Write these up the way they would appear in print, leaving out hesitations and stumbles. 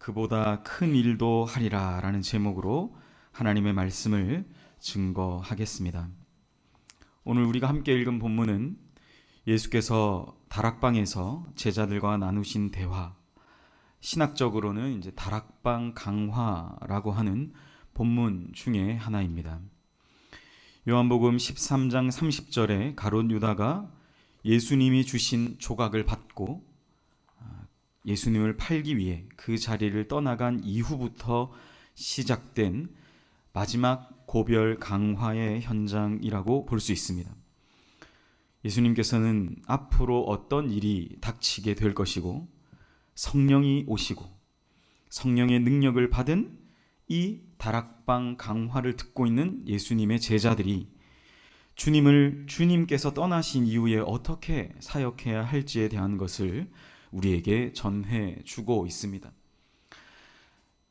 그보다 큰 일도 하리라 라는 제목으로 하나님의 말씀을 증거하겠습니다. 오늘 우리가 함께 읽은 본문은 예수께서 다락방에서 제자들과 나누신 대화, 신학적으로는 이제 다락방 강화라고 하는 본문 중에 하나입니다. 요한복음 13장 30절에 가룟 유다가 예수님이 주신 조각을 받고 예수님을 팔기 위해 그 자리를 떠나간 이후부터 시작된 마지막 고별 강화의 현장이라고 볼 수 있습니다. 예수님께서는 앞으로 어떤 일이 닥치게 될 것이고 성령이 오시고 성령의 능력을 받은 이 다락방 강화를 듣고 있는 예수님의 제자들이 주님께서 떠나신 이후에 어떻게 사역해야 할지에 대한 것을 우리에게 전해주고 있습니다.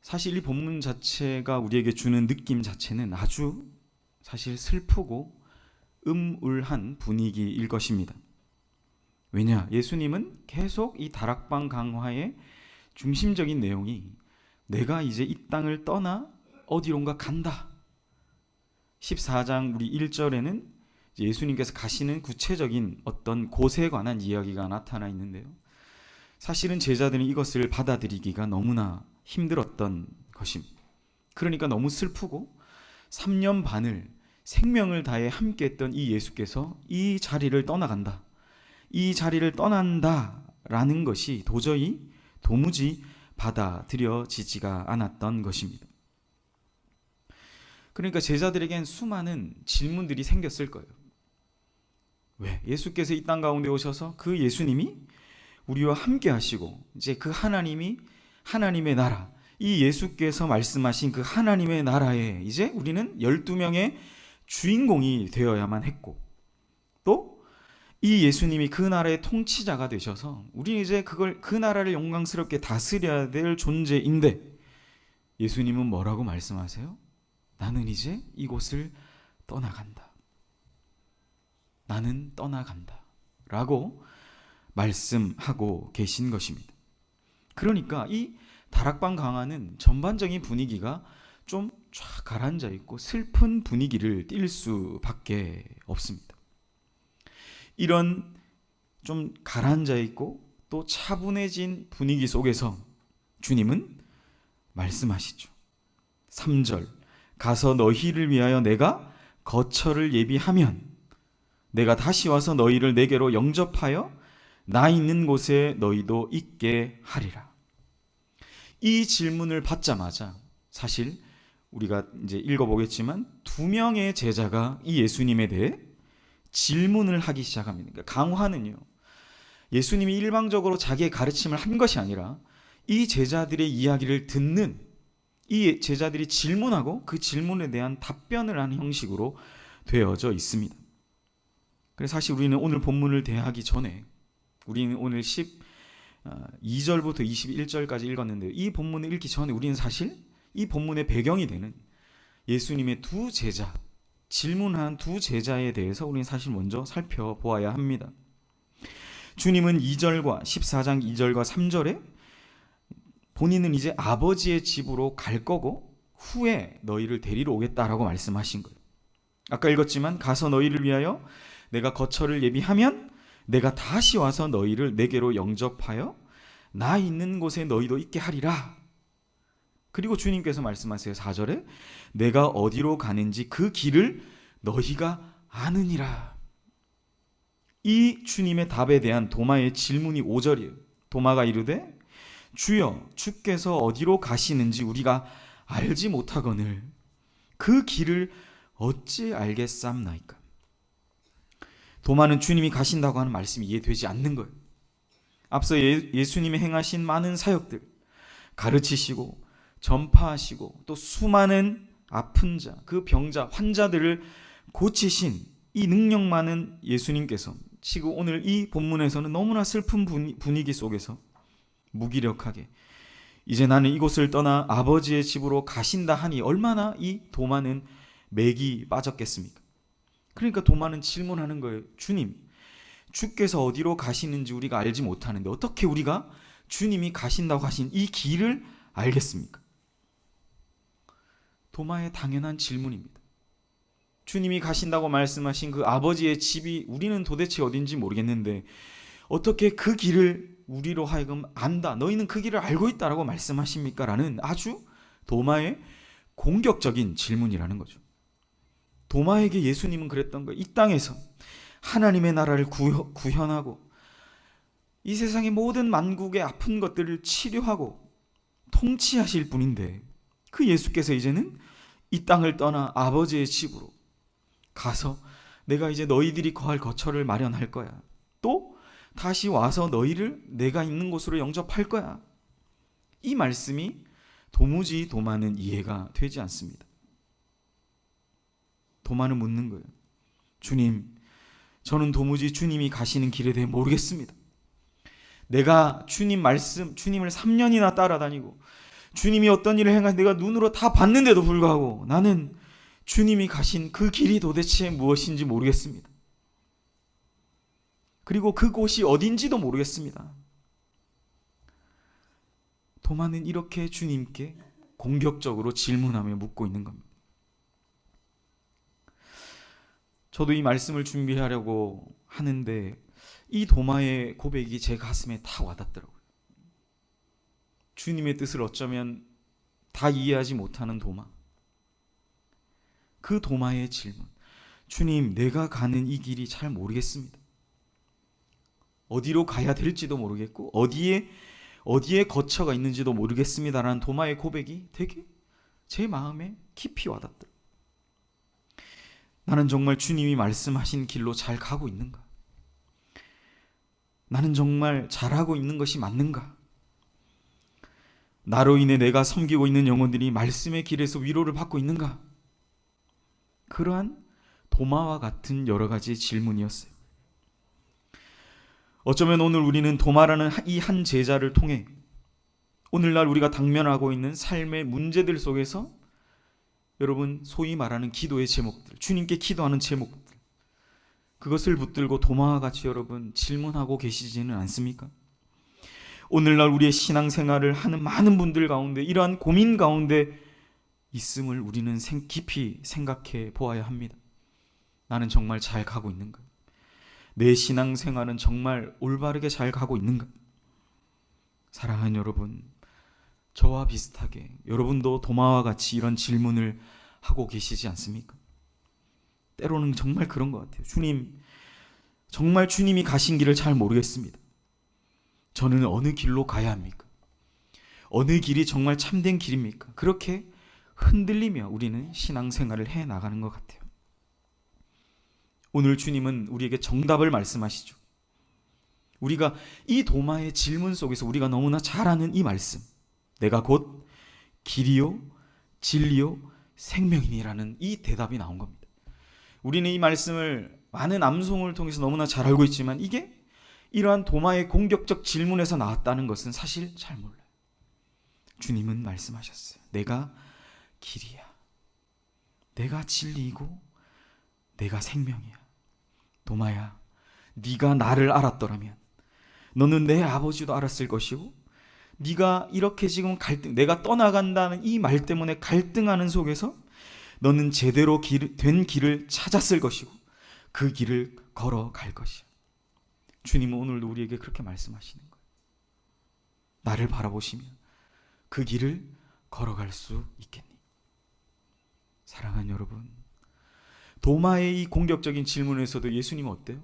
사실 이 본문 자체가 우리에게 주는 느낌 자체는 아주 사실 슬프고 음울한 분위기일 것입니다. 왜냐? 예수님은 계속 이 다락방 강화의 중심적인 내용이 내가 이제 이 땅을 떠나 어디론가 간다. 14장 우리 1절에는 예수님께서 가시는 구체적인 어떤 곳에 관한 이야기가 나타나 있는데요. 사실은 제자들은 이것을 받아들이기가 너무나 힘들었던 것입니다. 그러니까 너무 슬프고 3년 반을 생명을 다해 함께했던 이 예수께서 이 자리를 떠나간다. 이 자리를 떠난다라는 것이 도무지 받아들여지지가 않았던 것입니다. 그러니까 제자들에겐 수많은 질문들이 생겼을 거예요. 왜? 예수께서 이 땅 가운데 오셔서 그 예수님이 우리와 함께 하시고 이제 그 하나님이 하나님의 나라, 이 예수께서 말씀하신 그 하나님의 나라에 이제 우리는 12명의 주인공이 되어야만 했고, 또 이 예수님이 그 나라의 통치자가 되셔서 우리는 이제 그 나라를 영광스럽게 다스려야 될 존재인데, 예수님은 뭐라고 말씀하세요? 나는 이제 이곳을 떠나간다. 나는 떠나간다. 라고 말씀하고 계신 것입니다. 그러니까 이 다락방 강화는 전반적인 분위기가 좀 쫙 가라앉아 있고 슬픈 분위기를 띌 수밖에 없습니다. 이런 좀 가라앉아 있고 또 차분해진 분위기 속에서 주님은 말씀하시죠. 3절, 가서 너희를 위하여 내가 거처를 예비하면 내가 다시 와서 너희를 내게로 영접하여 나 있는 곳에 너희도 있게 하리라. 이 질문을 받자마자 사실 우리가 이제 읽어보겠지만 2명의 제자가 이 예수님에 대해 질문을 하기 시작합니다. 그러니까 강화는요, 예수님이 일방적으로 자기의 가르침을 한 것이 아니라 이 제자들의 이야기를 듣는 이 제자들이 질문하고 그 질문에 대한 답변을 하는 형식으로 되어져 있습니다. 그래서 사실 우리는 오늘 본문을 대하기 전에 우리는 오늘 12절부터 21절까지 읽었는데, 이 본문을 읽기 전에 우리는 사실 이 본문의 배경이 되는 예수님의 두 제자, 질문한 두 제자에 대해서 우리는 사실 먼저 살펴보아야 합니다. 주님은 2절과 14장 2절과 3절에 본인은 이제 아버지의 집으로 갈 거고 후에 너희를 데리러 오겠다라고 말씀하신 거예요. 아까 읽었지만 가서 너희를 위하여 내가 거처를 예비하면 내가 다시 와서 너희를 내게로 영접하여 나 있는 곳에 너희도 있게 하리라. 그리고 주님께서 말씀하세요. 4절에 내가 어디로 가는지 그 길을 너희가 아느니라. 이 주님의 답에 대한 도마의 질문이 5절이에요. 도마가 이르되 주여, 주께서 어디로 가시는지 우리가 알지 못하거늘 그 길을 어찌 알겠삼나이까. 도마는 주님이 가신다고 하는 말씀이 이해되지 않는 거예요. 앞서 예수님이 행하신 많은 사역들, 가르치시고 전파하시고 또 수많은 아픈 자, 그 병자, 환자들을 고치신 이 능력 많은 예수님께서 지금 오늘 이 본문에서는 너무나 슬픈 분위기 속에서 무기력하게 이제 나는 이곳을 떠나 아버지의 집으로 가신다 하니 얼마나 이 도마는 맥이 빠졌겠습니까? 그러니까 도마는 질문하는 거예요. 주님, 주께서 어디로 가시는지 우리가 알지 못하는데 어떻게 우리가 주님이 가신다고 하신 이 길을 알겠습니까? 도마의 당연한 질문입니다. 주님이 가신다고 말씀하신 그 아버지의 집이 우리는 도대체 어딘지 모르겠는데 어떻게 그 길을 우리로 하여금 안다, 너희는 그 길을 알고 있다라고 말씀하십니까? 라는 아주 도마의 공격적인 질문이라는 거죠. 도마에게 예수님은 그랬던 거예요. 이 땅에서 하나님의 나라를 구현하고 이 세상의 모든 만국의 아픈 것들을 치료하고 통치하실 분인데 그 예수께서 이제는 이 땅을 떠나 아버지의 집으로 가서 내가 이제 너희들이 거할 거처를 마련할 거야. 또 다시 와서 너희를 내가 있는 곳으로 영접할 거야. 이 말씀이 도무지 도마는 이해가 되지 않습니다. 도마는 묻는 거예요. 주님, 저는 도무지 주님이 가시는 길에 대해 모르겠습니다. 내가 주님 말씀, 주님을 3년이나 따라다니고 주님이 어떤 일을 행하는지 내가 눈으로 다 봤는데도 불구하고 나는 주님이 가신 그 길이 도대체 무엇인지 모르겠습니다. 그리고 그곳이 어딘지도 모르겠습니다. 도마는 이렇게 주님께 공격적으로 질문하며 묻고 있는 겁니다. 저도 이 말씀을 준비하려고 하는데 이 도마의 고백이 제 가슴에 다 와닿더라고요. 주님의 뜻을 어쩌면 다 이해하지 못하는 도마. 그 도마의 질문. 주님, 내가 가는 이 길이 잘 모르겠습니다. 어디로 가야 될지도 모르겠고 어디에 거처가 있는지도 모르겠습니다라는 도마의 고백이 되게 제 마음에 깊이 와닿더라고요. 나는 정말 주님이 말씀하신 길로 잘 가고 있는가? 나는 정말 잘하고 있는 것이 맞는가? 나로 인해 내가 섬기고 있는 영혼들이 말씀의 길에서 위로를 받고 있는가? 그러한 도마와 같은 여러 가지 질문이었어요. 어쩌면 오늘 우리는 도마라는 이 한 제자를 통해 오늘날 우리가 당면하고 있는 삶의 문제들 속에서 여러분 소위 말하는 기도의 제목들, 주님께 기도하는 제목들, 그것을 붙들고 도마와 같이 여러분 질문하고 계시지는 않습니까? 오늘날 우리의 신앙생활을 하는 많은 분들 가운데 이러한 고민 가운데 있음을 우리는 깊이 생각해 보아야 합니다. 나는 정말 잘 가고 있는가? 내 신앙생활은 정말 올바르게 잘 가고 있는가? 사랑하는 여러분, 저와 비슷하게 여러분도 도마와 같이 이런 질문을 하고 계시지 않습니까? 때로는 정말 그런 것 같아요. 주님, 정말 주님이 가신 길을 잘 모르겠습니다. 저는 어느 길로 가야 합니까? 어느 길이 정말 참된 길입니까? 그렇게 흔들리며 우리는 신앙생활을 해 나가는 것 같아요. 오늘 주님은 우리에게 정답을 말씀하시죠. 우리가 이 도마의 질문 속에서 우리가 너무나 잘 아는 이 말씀, 내가 곧 길이요 진리요 생명이니라는 이 대답이 나온 겁니다. 우리는 이 말씀을 많은 암송을 통해서 너무나 잘 알고 있지만 이게 이러한 도마의 공격적 질문에서 나왔다는 것은 사실 잘 몰라요. 주님은 말씀하셨어요. 내가 길이야. 내가 진리이고 내가 생명이야. 도마야, 네가 나를 알았더라면 너는 내 아버지도 알았을 것이고 네가 이렇게 지금 내가 떠나간다는 이 말 때문에 갈등하는 속에서 너는 제대로 된 길을 찾았을 것이고 그 길을 걸어갈 것이야. 주님은 오늘도 우리에게 그렇게 말씀하시는 거예요. 나를 바라보시며 그 길을 걸어갈 수 있겠니? 사랑하는 여러분, 도마의 이 공격적인 질문에서도 예수님은 어때요?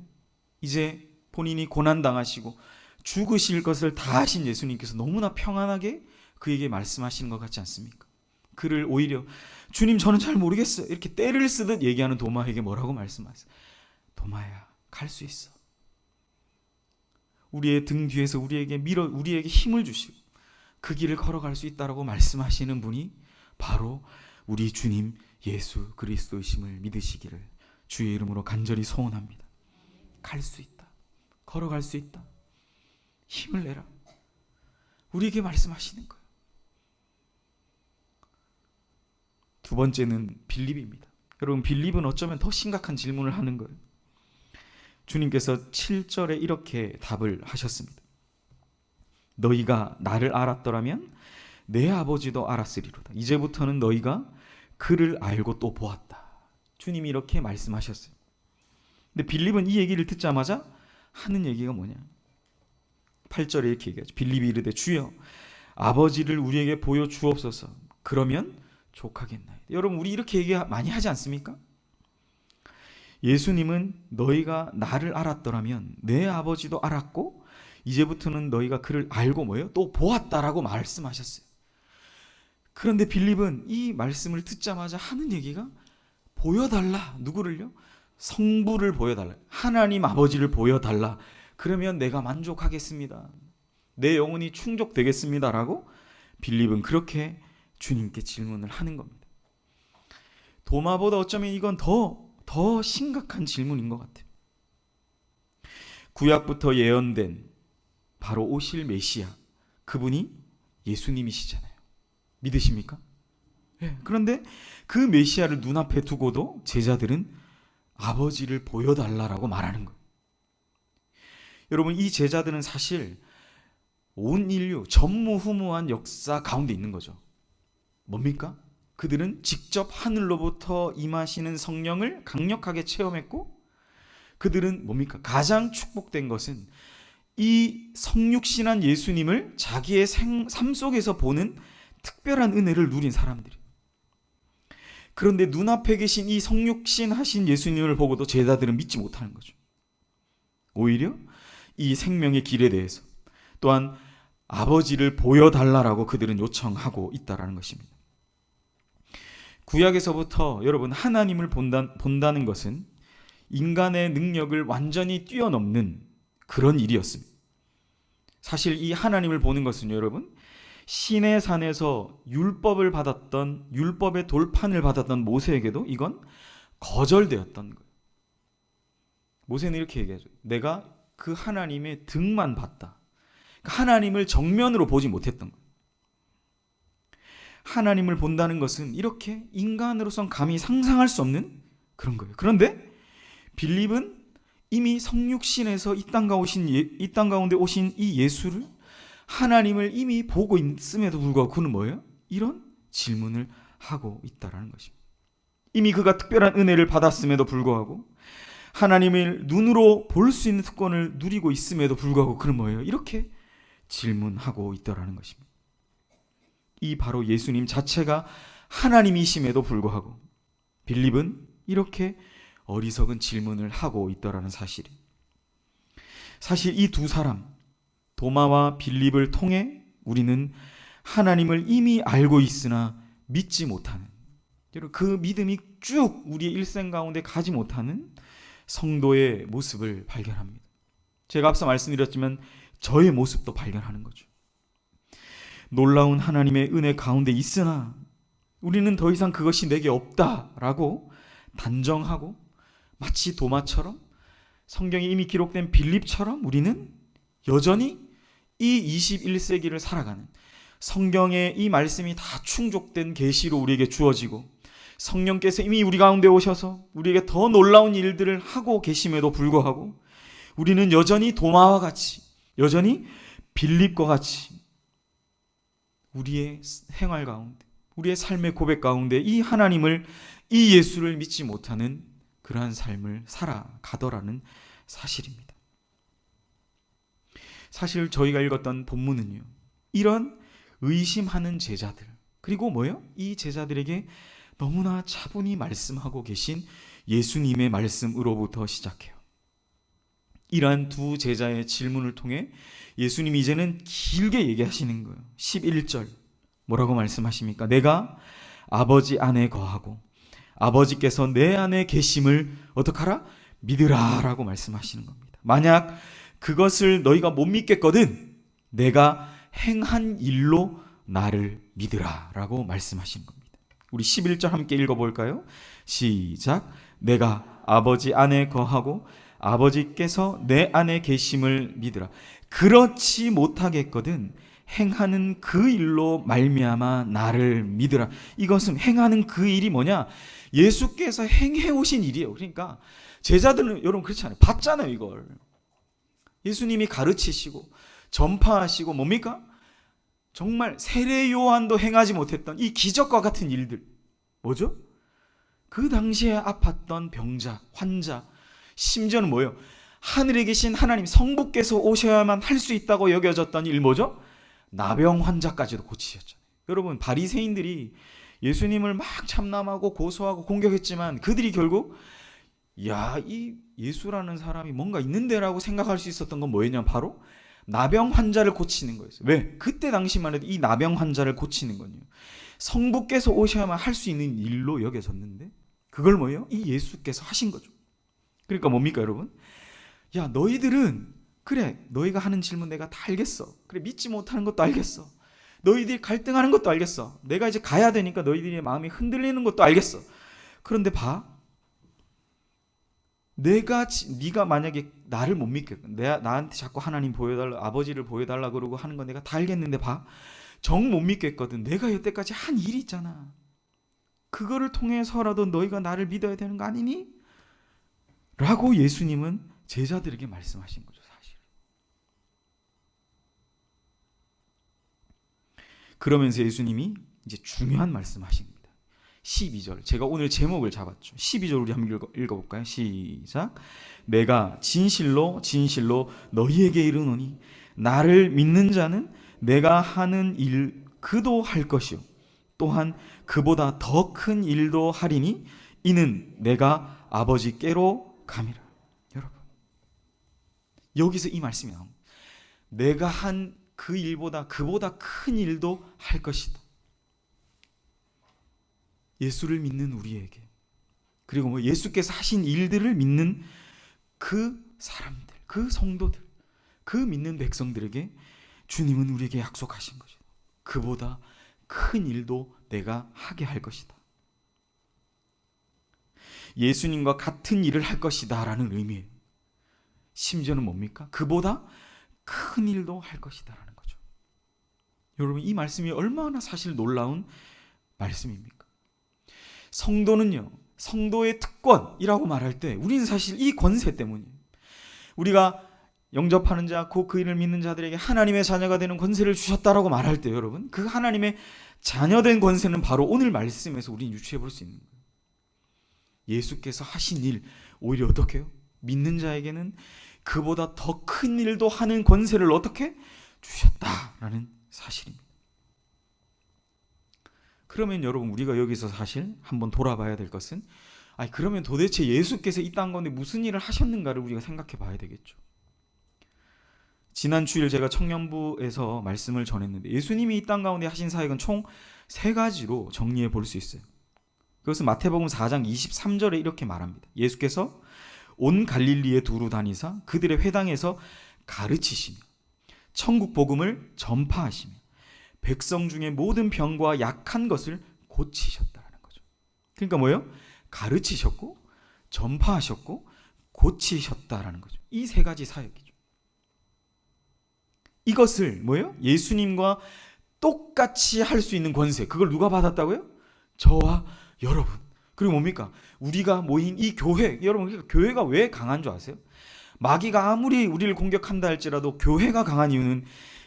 이제 본인이 고난당하시고 죽으실 것을 다 아신 예수님께서 너무나 평안하게 그에게 말씀하시는 것 같지 않습니까? 그를 오히려 주님 저는 잘 모르겠어요 이렇게 떼를 쓰듯 얘기하는 도마에게 뭐라고 말씀하세요? 도마야, 갈 수 있어. 우리의 등 뒤에서 우리에게 힘을 주시고 그 길을 걸어갈 수 있다라고 말씀하시는 분이 바로 우리 주님 예수 그리스도이심을 믿으시기를 주의 이름으로 간절히 소원합니다. 갈 수 있다. 걸어갈 수 있다. 힘을 내라. 우리에게 말씀하시는 거예요. 두 번째는 빌립입니다. 여러분, 빌립은 어쩌면 더 심각한 질문을 하는 거예요. 주님께서 7절에 이렇게 답을 하셨습니다. 너희가 나를 알았더라면 내 아버지도 알았으리로다. 이제부터는 너희가 그를 알고 또 보았다. 주님이 이렇게 말씀하셨어요. 근데 빌립은 이 얘기를 듣자마자 하는 얘기가 뭐냐? 8절에 이렇게 얘기하죠. 빌립이 이르되 주여 아버지를 우리에게 보여주옵소서. 그러면 족하겠나이다. 여러분, 우리 이렇게 얘기 많이 하지 않습니까? 예수님은 너희가 나를 알았더라면 내 아버지도 알았고 이제부터는 너희가 그를 알고 뭐예요? 또 보았다라고 말씀하셨어요. 그런데 빌립은 이 말씀을 듣자마자 하는 얘기가 보여달라. 누구를요? 성부를 보여달라. 하나님 아버지를 보여달라. 그러면 내가 만족하겠습니다. 내 영혼이 충족되겠습니다. 라고 빌립은 그렇게 주님께 질문을 하는 겁니다. 도마보다 어쩌면 이건 더 심각한 질문인 것 같아요. 구약부터 예언된 바로 오실 메시아, 그분이 예수님이시잖아요. 믿으십니까? 네. 그런데 그 메시아를 눈앞에 두고도 제자들은 아버지를 보여달라고 말하는 거예요. 여러분, 이 제자들은 사실 온 인류 전무후무한 역사 가운데 있는 거죠. 뭡니까? 그들은 직접 하늘로부터 임하시는 성령을 강력하게 체험했고, 그들은 뭡니까? 가장 축복된 것은 이 성육신한 예수님을 자기의 삶 속에서 보는 특별한 은혜를 누린 사람들이에요. 그런데 눈앞에 계신 이 성육신하신 예수님을 보고도 제자들은 믿지 못하는 거죠. 오히려 이 생명의 길에 대해서 또한 아버지를 보여달라고 그들은 요청하고 있다는 것입니다. 구약에서부터 여러분, 하나님을 본다는 것은 인간의 능력을 완전히 뛰어넘는 그런 일이었습니다. 사실 이 하나님을 보는 것은요, 여러분, 시내 산에서 율법을 받았던, 율법의 돌판을 받았던 모세에게도 이건 거절되었던 거예요. 모세는 이렇게 얘기하죠. 내가 그 하나님의 등만 봤다. 하나님을 정면으로 보지 못했던 거예요. 하나님을 본다는 것은 이렇게 인간으로선 감히 상상할 수 없는 그런 거예요. 그런데 빌립은 이미 성육신에서 이 땅 가운데 오신 이 예수를, 하나님을 이미 보고 있음에도 불구하고 그는 뭐예요? 이런 질문을 하고 있다는 것입니다. 이미 그가 특별한 은혜를 받았음에도 불구하고, 하나님을 눈으로 볼 수 있는 특권을 누리고 있음에도 불구하고 그는 뭐예요? 이렇게 질문하고 있다는 것입니다. 이 바로 예수님 자체가 하나님이심에도 불구하고 빌립은 이렇게 어리석은 질문을 하고 있다는 사실이, 사실 이 두 사람, 도마와 빌립을 통해 우리는 하나님을 이미 알고 있으나 믿지 못하는, 그 믿음이 쭉 우리의 일생 가운데 가지 못하는 성도의 모습을 발견합니다. 제가 앞서 말씀드렸지만 저의 모습도 발견하는 거죠. 놀라운 하나님의 은혜 가운데 있으나 우리는 더 이상 그것이 내게 없다라고 단정하고, 마치 도마처럼, 성경에 이미 기록된 빌립처럼 우리는 여전히 이 21세기를 살아가는, 성경에 이 말씀이 다 충족된 계시로 우리에게 주어지고 성령께서 이미 우리 가운데 오셔서 우리에게 더 놀라운 일들을 하고 계심에도 불구하고 우리는 여전히 도마와 같이, 여전히 빌립과 같이 우리의 생활 가운데, 우리의 삶의 고백 가운데 이 하나님을, 이 예수를 믿지 못하는 그러한 삶을 살아가더라는 사실입니다. 사실 저희가 읽었던 본문은요, 이런 의심하는 제자들, 그리고 뭐예요? 이 제자들에게 너무나 차분히 말씀하고 계신 예수님의 말씀으로부터 시작해요. 이러한 두 제자의 질문을 통해 예수님이 이제는 길게 얘기하시는 거예요. 11절 뭐라고 말씀하십니까? 내가 아버지 안에 거하고 아버지께서 내 안에 계심을 어떡하라? 믿으라 라고 말씀하시는 겁니다. 만약 그것을 너희가 못 믿겠거든 내가 행한 일로 나를 믿으라 라고 말씀하시는 겁니다. 우리 11절 함께 읽어볼까요? 시작. 내가 아버지 안에 거하고 아버지께서 내 안에 계심을 믿으라. 그렇지 못하겠거든 행하는 그 일로 말미암아 나를 믿으라. 이것은 행하는 그 일이 뭐냐? 예수께서 행해 오신 일이에요. 그러니까 제자들은 여러분 그렇잖아요. 봤잖아요, 이걸. 예수님이 가르치시고 전파하시고 뭡니까? 정말 세례 요한도 행하지 못했던 이 기적과 같은 일들, 뭐죠? 그 당시에 아팠던 병자, 환자, 심지어는 뭐예요? 하늘에 계신 하나님 성부께서 오셔야만 할 수 있다고 여겨졌던 일, 뭐죠? 나병 환자까지도 고치셨잖아요. 여러분, 바리새인들이 예수님을 막 참남하고 고소하고 공격했지만 그들이 결국 이 예수라는 사람이 뭔가 있는데라고 생각할 수 있었던 건 뭐였냐? 바로 나병 환자를 고치는 거였어요. 왜? 그때 당시만 해도 이 나병 환자를 고치는 건요, 성부께서 오셔야만 할 수 있는 일로 여겨졌는데 그걸 뭐예요? 이 예수께서 하신 거죠. 그러니까 뭡니까 여러분? 야, 너희들은 그래, 너희가 하는 질문 내가 다 알겠어. 그래, 믿지 못하는 것도 알겠어. 너희들이 갈등하는 것도 알겠어. 내가 이제 가야 되니까 너희들의 마음이 흔들리는 것도 알겠어. 그런데 봐, 네가 만약에 나를 못 믿겠고 나한테 자꾸 하나님 보여달라, 아버지를 보여달라 그러고 하는 건 내가 다 알겠는데 봐, 정 못 믿겠거든. 내가 여태까지 한 일이 있잖아. 그거를 통해서라도 너희가 나를 믿어야 되는 거 아니니? 라고 예수님은 제자들에게 말씀하신 거죠, 사실. 그러면서 예수님이 이제 중요한 말씀하신 겁니다. 12절, 제가 오늘 제목을 잡았죠. 12절 우리 한번 읽어볼까요? 시작. 내가 진실로 진실로 너희에게 이르노니 나를 믿는 자는 내가 하는 일 그도 할 것이요 또한 그보다 더 큰 일도 하리니 이는 내가 아버지께로 감이라. 여러분, 여기서 이 말씀이 나옵니다. 내가 한 그 일보다 그보다 큰 일도 할 것이다. 예수를 믿는 우리에게, 그리고 뭐 예수께서 하신 일들을 믿는 그 사람들, 그 성도들, 그 믿는 백성들에게 주님은 우리에게 약속하신 거죠. 그보다 큰 일도 내가 하게 할 것이다. 예수님과 같은 일을 할 것이다 라는 의미예요. 심지어는 뭡니까? 그보다 큰 일도 할 것이다 라는 거죠. 여러분, 이 말씀이 얼마나 사실 놀라운 말씀입니까? 성도는요, 성도의 특권이라고 말할 때 우리는 사실 이 권세 때문이에요. 우리가 영접하는 자, 곧 그 이름을 믿는 자들에게 하나님의 자녀가 되는 권세를 주셨다라고 말할 때 여러분, 그 하나님의 자녀된 권세는 바로 오늘 말씀에서 우리는 유추해 볼 수 있는 거예요. 예수께서 하신 일, 오히려 어떻게 해요? 믿는 자에게는 그보다 더 큰 일도 하는 권세를 어떻게 주셨다라는 사실입니다. 그러면 여러분, 우리가 여기서 사실 한번 돌아봐야 될 것은, 그러면 도대체 예수께서 이 땅 가운데 무슨 일을 하셨는가를 우리가 생각해 봐야 되겠죠. 지난 주일 제가 청년부에서 말씀을 전했는데 예수님이 이 땅 가운데 하신 사역은 총 3가지로 정리해 볼 수 있어요. 그것은 마태복음 4장 23절에 이렇게 말합니다. 예수께서 온 갈릴리에 두루 다니사 그들의 회당에서 가르치시며 천국 복음을 전파하시며 백성 중에 모든 병과 약한 것을 고치셨다는 거죠. 그러니까 뭐예요? 가르치셨고 전파하셨고 고치셨다라는 거죠. 이 3가지 사역이죠. 이것을 뭐예요? 예수님과 똑같이 할 수 있는 권세, 그걸 누가 받았다고요? 저와 여러분. 그리고 뭡니까? 우리가 모인 이 교회, 여러분, 그러니까 교회가 왜 강한 줄 아세요? 마귀가 아무리 우리를 공격한다 할지라도 교회가 강한 이유는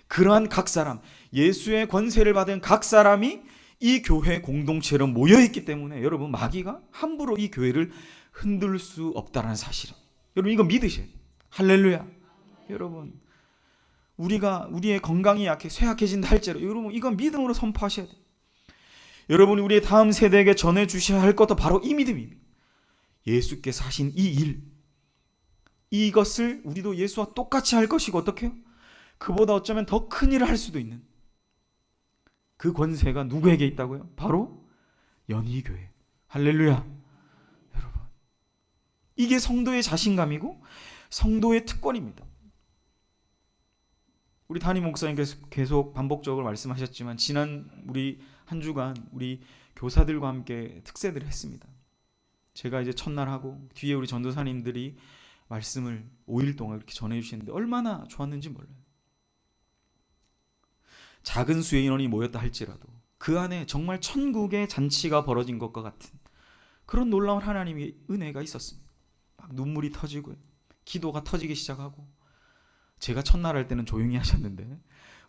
그러한 각 사람, 예수의 권세를 받은 각 사람이 이 교회 공동체로 모여있기 때문에 여러분, 마귀가 함부로 이 교회를 흔들 수 없다는 사실이에요. 여러분, 이거 믿으셔야 돼요. 할렐루야. 여러분, 우리의 건강이 쇠약해진다 할지라도 여러분, 이건 믿음으로 선포하셔야 돼요. 여러분이 우리의 다음 세대에게 전해주셔야 할 것도 바로 이 믿음입니다. 예수께서 하신 이 일, 이것을 우리도 예수와 똑같이 할 것이고, 어떻게 해요? 그보다 어쩌면 더 큰 일을 할 수도 있는 그 권세가 누구에게 있다고요? 바로 연희교회. 할렐루야. 여러분, 이게 성도의 자신감이고 성도의 특권입니다. 우리 담임 목사님께서 계속 반복적으로 말씀하셨지만 지난 우리 한 주간 우리 교사들과 함께 특세들을 했습니다. 제가 이제 첫날 하고 뒤에 우리 전도사님들이 말씀을 5일 동안 이렇게 전해주시는데 얼마나 좋았는지 몰라요. 작은 수의 인원이 모였다 할지라도 그 안에 정말 천국의 잔치가 벌어진 것과 같은 그런 놀라운 하나님의 은혜가 있었습니다. 막 눈물이 터지고 기도가 터지기 시작하고, 제가 첫날 할 때는 조용히 하셨는데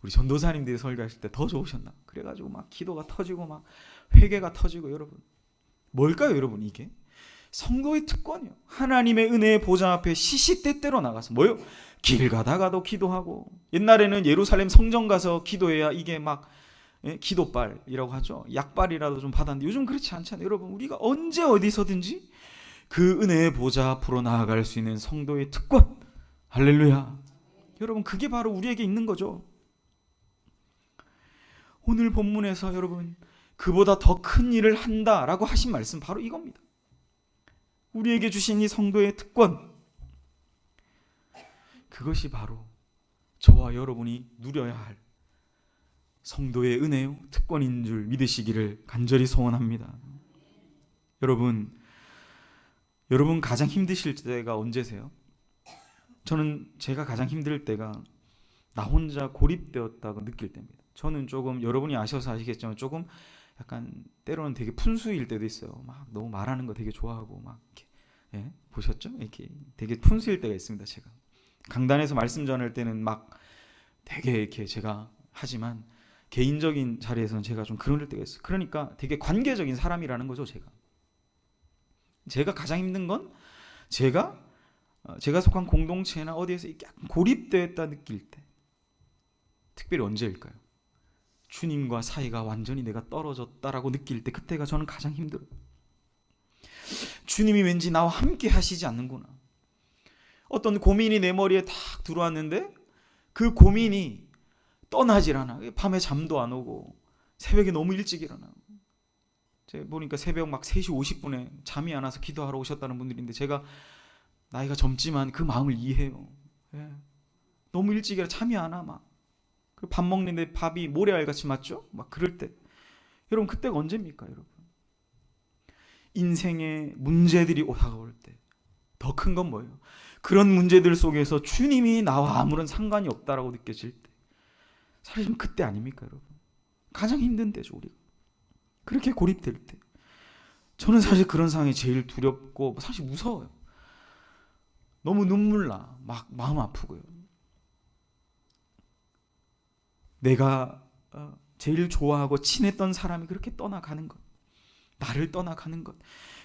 우리 전도사님들이 설교하실 때 더 좋으셨나? 그래가지고 막 기도가 터지고 막 회개가 터지고. 여러분 뭘까요? 여러분 이게 성도의 특권이요. 하나님의 은혜의 보좌 앞에 시시때때로 나가서 뭐요? 길 가다가도 기도하고. 옛날에는 예루살렘 성전 가서 기도해야 이게 막 기도빨이라고 하죠. 약발이라도 좀 받았는데 요즘 그렇지 않잖아요. 여러분 우리가 언제 어디서든지 그 은혜의 보좌 앞으로 나아갈 수 있는 성도의 특권. 할렐루야. 여러분 그게 바로 우리에게 있는 거죠. 오늘 본문에서 여러분 그보다 더 큰 일을 한다라고 하신 말씀 바로 이겁니다. 우리에게 주신 이 성도의 특권, 그것이 바로 저와 여러분이 누려야 할 성도의 은혜요 특권인 줄 믿으시기를 간절히 소원합니다. 여러분 가장 힘드실 때가 언제세요? 저는 제가 가장 힘들 때가 나 혼자 고립되었다고 느낄 때입니다. 저는 조금 여러분이 아셔서 아시겠지만 조금 약간 때로는 되게 푼수일 때도 있어요. 막 너무 말하는 거 되게 좋아하고 막 이렇게, 보셨죠? 이렇게 되게 푼수일 때가 있습니다. 제가 강단에서 말씀 전할 때는 막 되게 이렇게 제가 하지만 개인적인 자리에서는 제가 좀 그럴 때가 있어요. 그러니까 되게 관계적인 사람이라는 거죠. 제가 가장 힘든 건 제가 속한 공동체나 어디에서 약간 고립되었다 느낄 때, 특별히 언제일까요? 주님과 사이가 완전히 내가 떨어졌다라고 느낄 때, 그때가 저는 가장 힘들어요. 주님이 왠지 나와 함께 하시지 않는구나. 어떤 고민이 내 머리에 탁 들어왔는데 그 고민이 떠나질 않아. 밤에 잠도 안 오고 새벽에 너무 일찍 일어나고. 제가 보니까 새벽 막 3시 50분에 잠이 안 와서 기도하러 오셨다는 분들인데 제가 나이가 젊지만 그 마음을 이해해요. 너무 일찍 일어나 잠이 안 와. 막 밥 먹는데 밥이 모래알같이 맞죠? 막 그럴 때 여러분 그때가 언제입니까? 여러분 인생의 문제들이 다가올 때 더 큰 건 뭐예요? 그런 문제들 속에서 주님이 나와 아무런 상관이 없다라고 느껴질 때 사실 그때 아닙니까? 여러분 가장 힘든 때죠. 우리가 그렇게 고립될 때 저는 사실 그런 상황이 제일 두렵고 사실 무서워요. 너무 눈물 나. 막 마음 아프고요. 내가 제일 좋아하고 친했던 사람이 그렇게 떠나가는 것, 나를 떠나가는 것,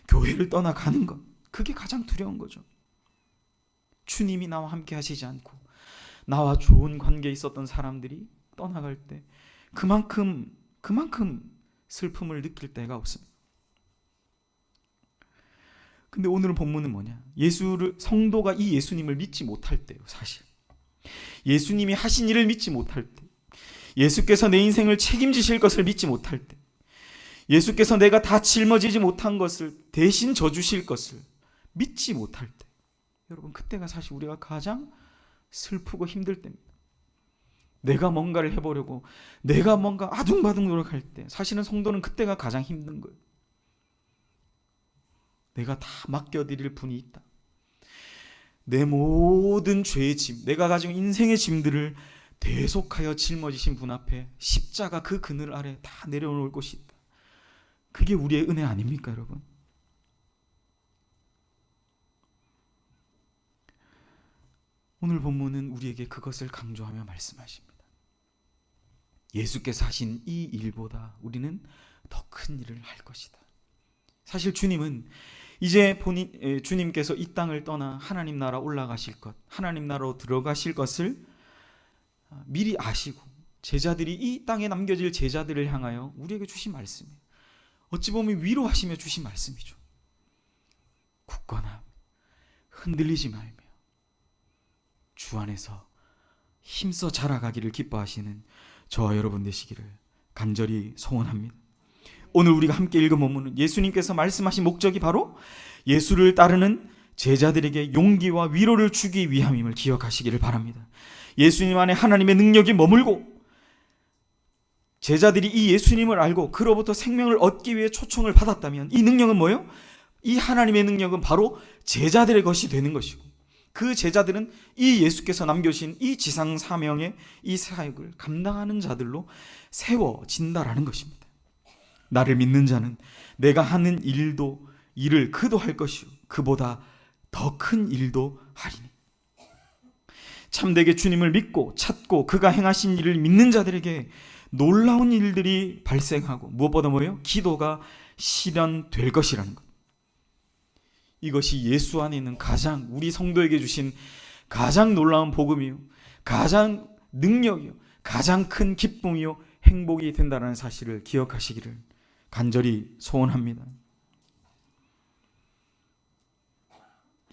교회를 떠나가는 것, 그게 가장 두려운 거죠. 주님이 나와 함께 하시지 않고 나와 좋은 관계에 있었던 사람들이 떠나갈 때 그만큼 슬픔을 느낄 때가 없습니다. 근데 오늘 본문은 뭐냐? 성도가 이 예수님을 믿지 못할 때요. 사실 예수님이 하신 일을 믿지 못할 때, 예수께서 내 인생을 책임지실 것을 믿지 못할 때, 예수께서 내가 다 짊어지지 못한 것을 대신 져주실 것을 믿지 못할 때, 여러분 그때가 사실 우리가 가장 슬프고 힘들 때입니다. 내가 뭔가를 해보려고 내가 뭔가 아둥바둥 노력할 때 사실은 성도는 그때가 가장 힘든 거예요. 내가 다 맡겨드릴 분이 있다. 내 모든 죄의 짐, 내가 가지고 인생의 짐들을 대속하여 짊어지신 분 앞에 십자가 그 그늘 아래 다 내려놓을 곳이 있다. 그게 우리의 은혜 아닙니까, 여러분? 오늘 본문은 우리에게 그것을 강조하며 말씀하십니다. 예수께서 하신 이 일보다 우리는 더 큰 일을 할 것이다. 사실 주님은 이제 주님께서 이 땅을 떠나 하나님 나라 올라가실 것, 하나님 나라로 들어가실 것을 미리 아시고 제자들이 이 땅에 남겨질 제자들을 향하여 우리에게 주신 말씀이에요. 어찌 보면 위로하시며 주신 말씀이죠. 굳건함, 흔들리지 말며 주 안에서 힘써 자라가기를 기뻐하시는 저와 여러분 되시기를 간절히 소원합니다. 오늘 우리가 함께 읽은 본문은 예수님께서 말씀하신 목적이 바로 예수를 따르는 제자들에게 용기와 위로를 주기 위함임을 기억하시기를 바랍니다. 예수님 안에 하나님의 능력이 머물고 제자들이 이 예수님을 알고 그로부터 생명을 얻기 위해 초청을 받았다면 이 능력은 뭐예요? 이 하나님의 능력은 바로 제자들의 것이 되는 것이고 그 제자들은 이 예수께서 남겨주신 이 지상 사명의 이 사역을 감당하는 자들로 세워진다라는 것입니다. 나를 믿는 자는 내가 하는 일을 그도 할 것이요 그보다 더 큰 일도 하리니. 참되게 주님을 믿고 찾고 그가 행하신 일을 믿는 자들에게 놀라운 일들이 발생하고 무엇보다 뭐예요? 기도가 실현될 것이라는 것. 이것이 예수 안에 있는 가장 우리 성도에게 주신 가장 놀라운 복음이요, 가장 능력이요, 가장 큰 기쁨이요 행복이 된다는 사실을 기억하시기를 간절히 소원합니다.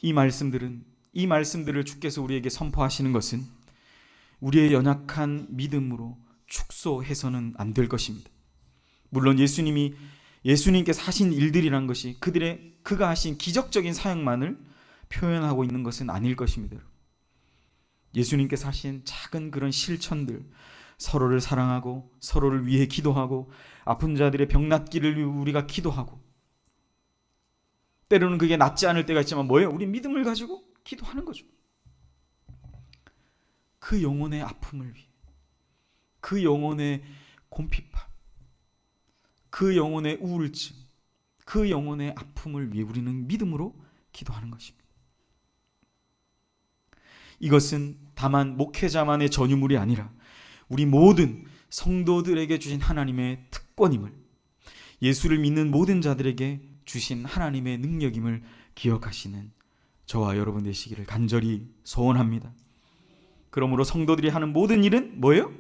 이 말씀들을 주께서 우리에게 선포하시는 것은 우리의 연약한 믿음으로 축소해서는 안 될 것입니다. 물론 예수님께서 하신 일들이란 것이 그가 하신 기적적인 사역만을 표현하고 있는 것은 아닐 것입니다. 예수님께서 하신 작은 그런 실천들, 서로를 사랑하고 서로를 위해 기도하고 아픈 자들의 병 낫기를 위해 우리가 기도하고, 때로는 그게 낫지 않을 때가 있지만 뭐예요? 우리 믿음을 가지고 기도하는 거죠. 그 영혼의 아픔을 위해, 그 영혼의 곰핍함, 그 영혼의 우울증, 그 영혼의 아픔을 위해 우리는 믿음으로 기도하는 것입니다. 이것은 다만 목회자만의 전유물이 아니라 우리 모든 성도들에게 주신 하나님의 특권임을, 예수를 믿는 모든 자들에게 주신 하나님의 능력임을 기억하시는 저와 여러분 되시기를 간절히 소원합니다. 그러므로 성도들이 하는 모든 일은 뭐예요?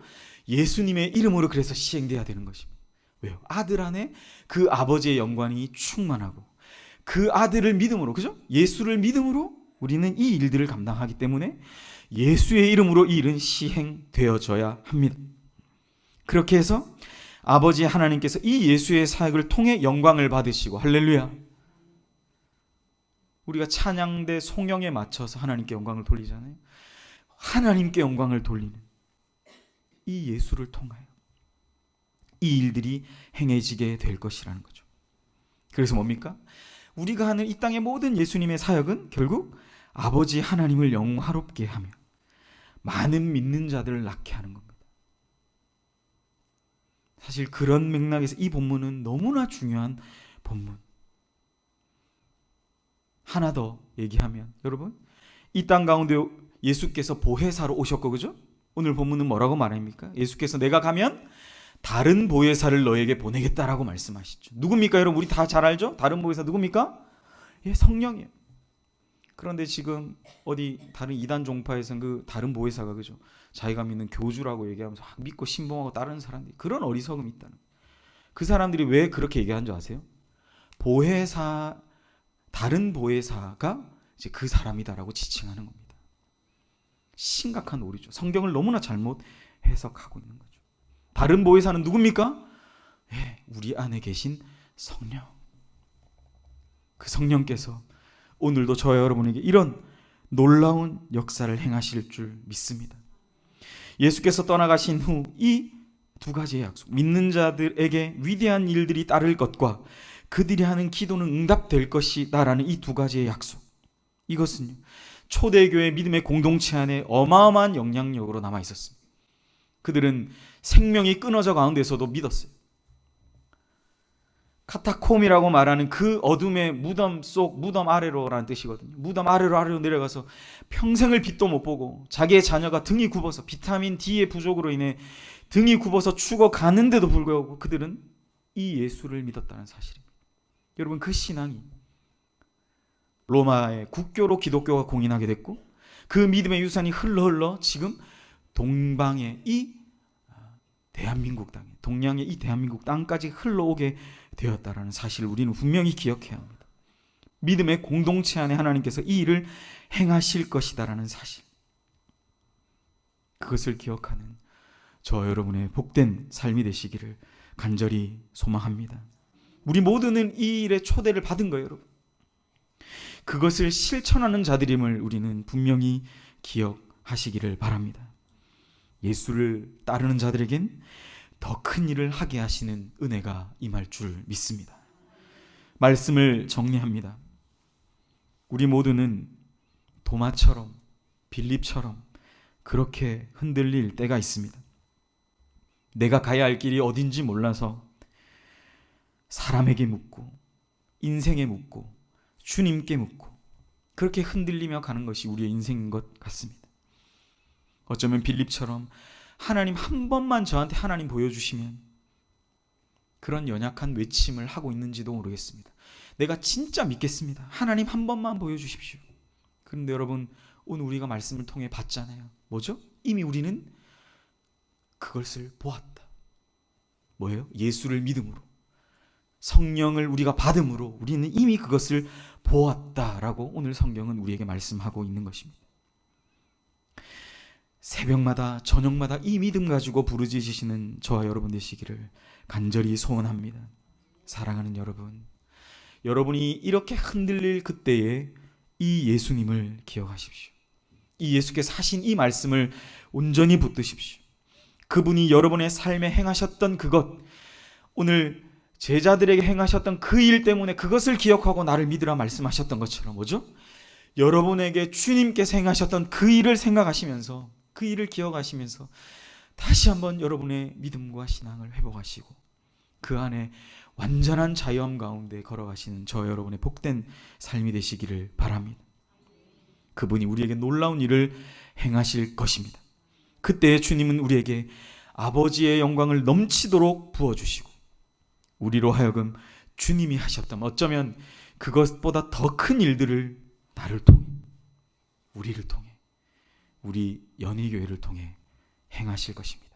예수님의 이름으로 그래서 시행돼야 되는 것입니다. 왜요? 아들 안에 그 아버지의 영광이 충만하고 그 아들을 믿음으로, 그죠? 예수를 믿음으로 우리는 이 일들을 감당하기 때문에 예수의 이름으로 이 일은 시행되어져야 합니다. 그렇게 해서 아버지 하나님께서 이 예수의 사역을 통해 영광을 받으시고, 할렐루야, 우리가 찬양대 송영에 맞춰서 하나님께 영광을 돌리잖아요. 하나님께 영광을 돌리는 이 예수를 통하여 이 일들이 행해지게 될 것이라는 거죠. 그래서 뭡니까? 우리가 하는 이 땅의 모든 예수님의 사역은 결국 아버지 하나님을 영화롭게 하며 많은 믿는 자들을 낳게 하는 겁니다. 사실 그런 맥락에서 이 본문은 너무나 중요한 본문. 하나 더 얘기하면, 여러분, 이 땅 가운데 예수께서 보혜사로 오셨고, 그죠? 오늘 본문은 뭐라고 말합니까? 예수께서 내가 가면 다른 보혜사를 너에게 보내겠다라고 말씀하시죠. 누굽니까? 여러분, 우리 다 잘 알죠? 다른 보혜사 누굽니까? 예, 성령이에요. 그런데 지금 어디 다른 이단 종파에서는 그 다른 보혜사가, 그죠? 자기가 믿는 교주라고 얘기하면서 믿고 신봉하고 따르는 사람들이, 그런 어리석음이 있다는 거예요. 그 사람들이 왜 그렇게 얘기하는 줄 아세요? 다른 보혜사가 이제 그 사람이다라고 지칭하는 겁니다. 심각한 오류죠. 성경을 너무나 잘못 해석하고 있는 거죠. 다른 보혜사는 누굽니까? 예, 우리 안에 계신 성령. 그 성령께서 오늘도 저와 여러분에게 이런 놀라운 역사를 행하실 줄 믿습니다. 예수께서 떠나가신 후 이 두 가지의 약속, 믿는 자들에게 위대한 일들이 따를 것과 그들이 하는 기도는 응답될 것이다라는 이 두 가지의 약속, 이것은요, 초대교회 믿음의 공동체 안에 어마어마한 영향력으로 남아 있었습니다. 그들은 생명이 끊어져 가운데서도 믿었어요. 카타콤이라고 말하는 그 어둠의 무덤 속, 무덤 아래로라는 뜻이거든요. 무덤 아래로 내려가서 평생을 빛도 못 보고 자기의 자녀가 등이 굽어서 비타민 D의 부족으로 인해 등이 굽어서 죽어가는데도 불구하고 그들은 이 예수를 믿었다는 사실입니다. 여러분, 그 신앙이 로마의 국교로 기독교가 공인하게 됐고, 그 믿음의 유산이 흘러 지금 동방의 이 대한민국 땅에, 동양의 이 대한민국 땅까지 흘러오게 되었다라는 사실을 우리는 분명히 기억해야 합니다. 믿음의 공동체 안에 하나님께서 이 일을 행하실 것이다라는 사실, 그것을 기억하는 저 여러분의 복된 삶이 되시기를 간절히 소망합니다. 우리 모두는 이 일의 초대를 받은 거예요, 여러분. 그것을 실천하는 자들임을 우리는 분명히 기억하시기를 바랍니다. 예수를 따르는 자들에겐 더 큰 일을 하게 하시는 은혜가 임할 줄 믿습니다. 말씀을 정리합니다. 우리 모두는 도마처럼, 빌립처럼 그렇게 흔들릴 때가 있습니다. 내가 가야 할 길이 어딘지 몰라서 사람에게 묻고, 인생에 묻고, 주님께 묻고, 그렇게 흔들리며 가는 것이 우리의 인생인 것 같습니다. 어쩌면 빌립처럼 하나님 한 번만 저한테 하나님 보여주시면, 그런 연약한 외침을 하고 있는지도 모르겠습니다. 내가 진짜 믿겠습니다. 하나님 한 번만 보여주십시오. 그런데 여러분, 오늘 우리가 말씀을 통해 봤잖아요. 뭐죠? 이미 우리는 그것을 보았다. 뭐예요? 예수를 믿음으로, 성령을 우리가 받음으로 우리는 이미 그것을 보았다라고 오늘 성경은 우리에게 말씀하고 있는 것입니다. 새벽마다 저녁마다 이 믿음 가지고 부르짖으시는 저와 여러분 되시기를 간절히 소원합니다. 사랑하는 여러분, 여러분이 이렇게 흔들릴 그때에 이 예수님을 기억하십시오. 이 예수께서 하신 이 말씀을 온전히 붙드십시오. 그분이 여러분의 삶에 행하셨던 그것, 오늘 제자들에게 행하셨던 그 일 때문에 그것을 기억하고 나를 믿으라 말씀하셨던 것처럼, 뭐죠? 여러분에게 주님께서 행하셨던 그 일을 생각하시면서, 그 일을 기억하시면서 다시 한번 여러분의 믿음과 신앙을 회복하시고 그 안에 완전한 자유함 가운데 걸어가시는 저 여러분의 복된 삶이 되시기를 바랍니다. 그분이 우리에게 놀라운 일을 행하실 것입니다. 그때 주님은 우리에게 아버지의 영광을 넘치도록 부어주시고 우리로 하여금 주님이 하셨다면 어쩌면 그것보다 더 큰 일들을 나를 통해, 우리를 통해, 우리 연희교회를 통해 행하실 것입니다.